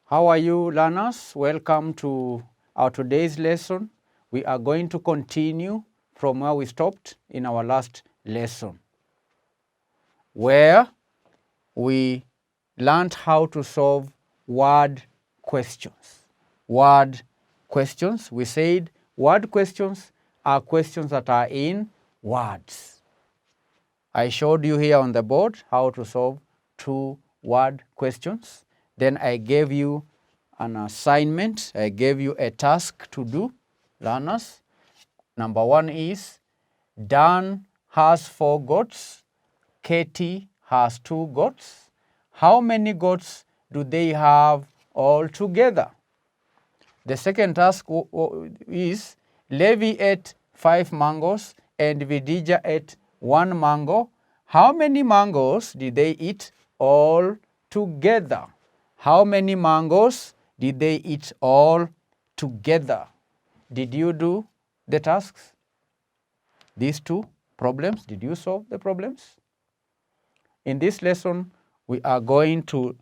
How are you, learners? Welcome to our today's lesson. We are going to continue from where we stopped in our last lesson, where we learned how to solve word questions. Word questions, we said word questions are questions that are in words. I showed you here on the board how to solve 2 word questions. Then I gave you an assignment. I gave you a task to do, learners. Number 1 is Dan has 4 goats. Katie has 2 goats. How many goats do they have all together? The second task is Levi ate 5 mangoes and Vidija ate 1 mango. How many mangoes did they eat all together? How many mangoes did they eat all together? Did you do the tasks? These 2 problems, did you solve the problems? In this lesson, we are going to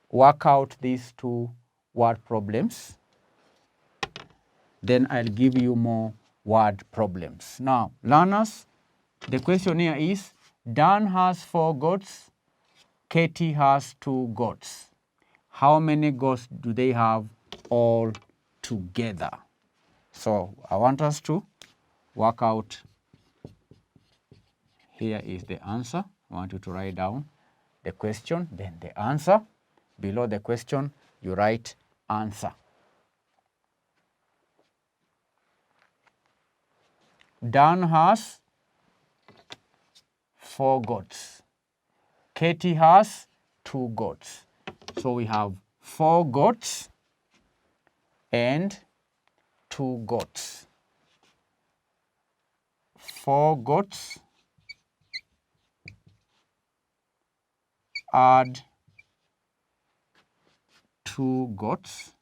work out these 2 word problems. Then I'll give you more word problems. Now, learners, the question here is, Dan has 4 goats, Katie has 2 goats. How many goats do they have all together? So I want us to work out. Here is the answer. I want you to write down the question, then the answer. Below the question, you write answer. Dan has 4 goats. Katie has 2 goats. So we have 4 goats and 2 goats. 4 goats add 2 goats.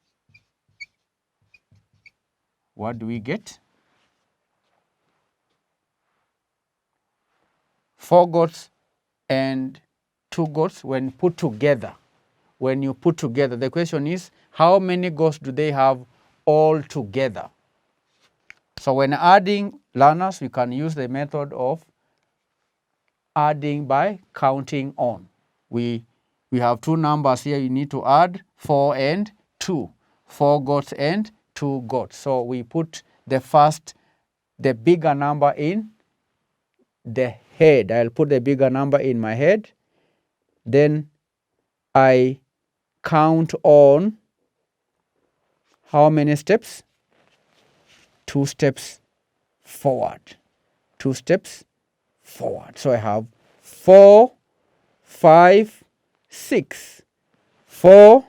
What do we get? 4 goats and 2 goats when put together. When you put together, the question is, how many goats do they have all together? So when adding, learners, we can use the method of adding by counting on. We have 2 numbers here you need to add, 4 and 2. 4 goats and 2 goats. So we put the bigger number in the head. I'll put the bigger number in my head. Then I count on how many steps? 2 steps forward. 2 steps forward. So I have 4, 5, 6. 4,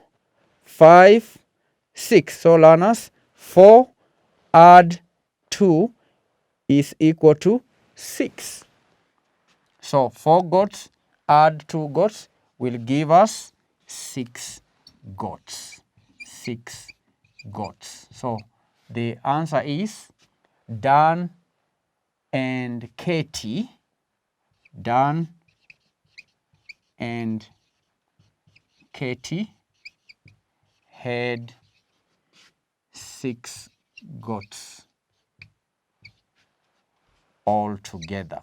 5, 6. So learners, 4 add 2 is equal to 6. So 4 goats add 2 goats will give us 6 goats. 6 goats. So the answer is Dan and Katie. Dan and Katie had 6 goats all together.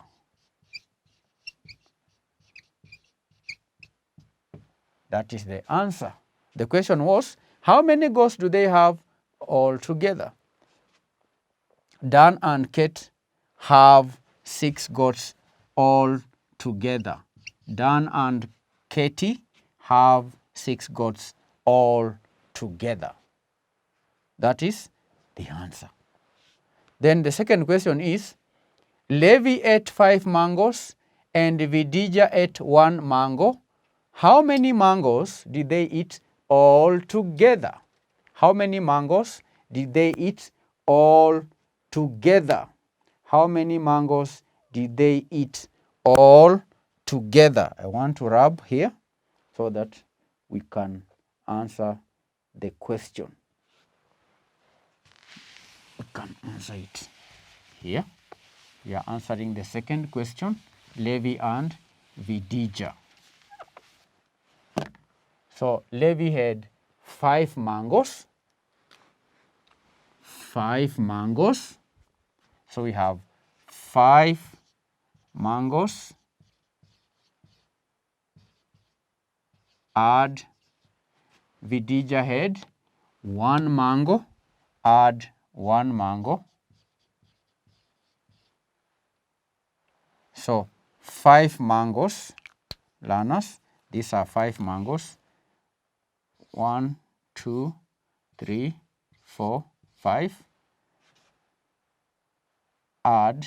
That is the answer. The question was, how many goats do they have all together? Dan and Kate have 6 goats all together. Dan and Katie have 6 goats all together. That is the answer. Then the second question is, Levi ate 5 mangoes and Vidija ate 1 mango. How many mangoes did they eat all together? How many mangoes did they eat all together? How many mangoes did they eat all together? I want to rub here so that we can answer the question. We can answer it here. We are answering the second question, Levi and Vidija. So Levi had 5 mangoes. 5 mangoes. So we have 5 mangoes. Add Vidija had 1 mango. Add 1 mango. So 5 mangoes, learners. These are 5 mangoes. 1, 2, 3, 4, 5. Add,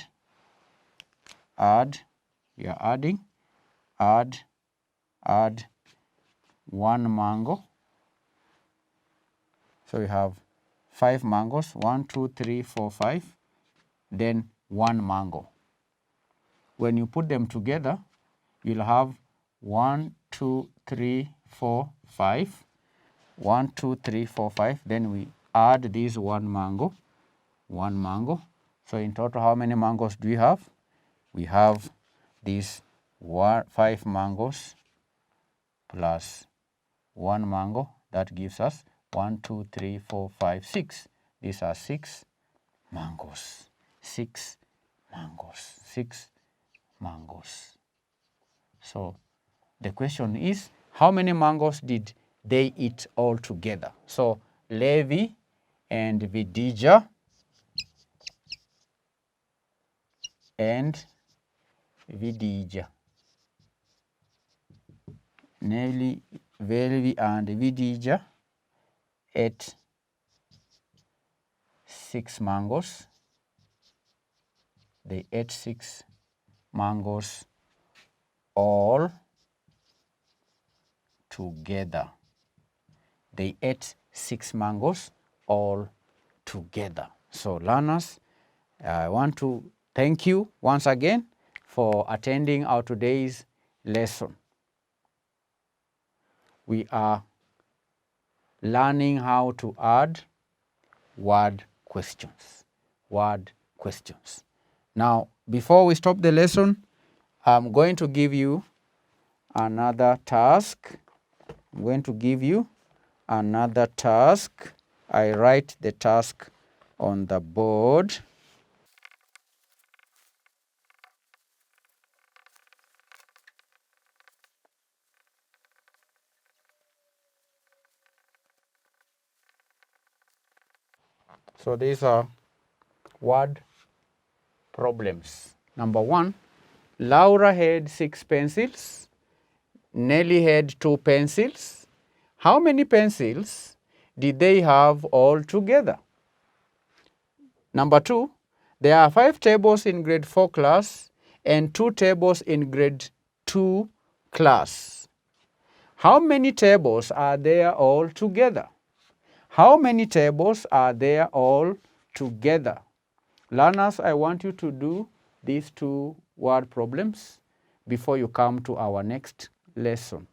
we are adding, add 1 mango. So we have 5 mangoes, 1, 2, 3, 4, 5, then 1 mango. When you put them together, you'll have 1, 2, 3, 4, 5. 1, 2, 3, 4, 5. Then we add this 1 mango. 1 mango. So in total, how many mangoes do we have? We have these 5 mangoes plus 1 mango. That gives us 1, 2, 3, 4, 5, 6. These are 6 mangoes. 6 mangoes. 6 mangoes. So the question is, how many mangoes did they eat all together? So Levi and Vidija and Vidija. Levi and Vidija ate 6 mangoes. They ate 6 mangoes all together. They ate 6 mangoes all together. So learners, I want to thank you once again for attending our today's lesson. We are learning how to add word questions. Word questions. Now, before we stop the lesson, I'm going to give you another task. I'm going to give you another task. I write the task on the board. So these are word problems. Number 1, Laura had 6 pencils. Nelly had 2 pencils. How many pencils did they have all together? Number 2, there are 5 tables in grade 4 class and 2 tables in grade 2 class. How many tables are there all together? How many tables are there all together? Learners, I want you to do these 2 word problems before you come to our next lesson.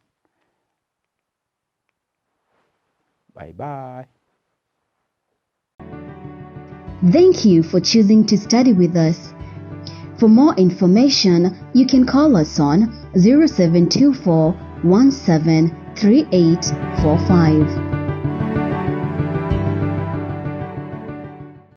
Bye-bye. Thank you for choosing to study with us. For more information, you can call us on 0724 173845.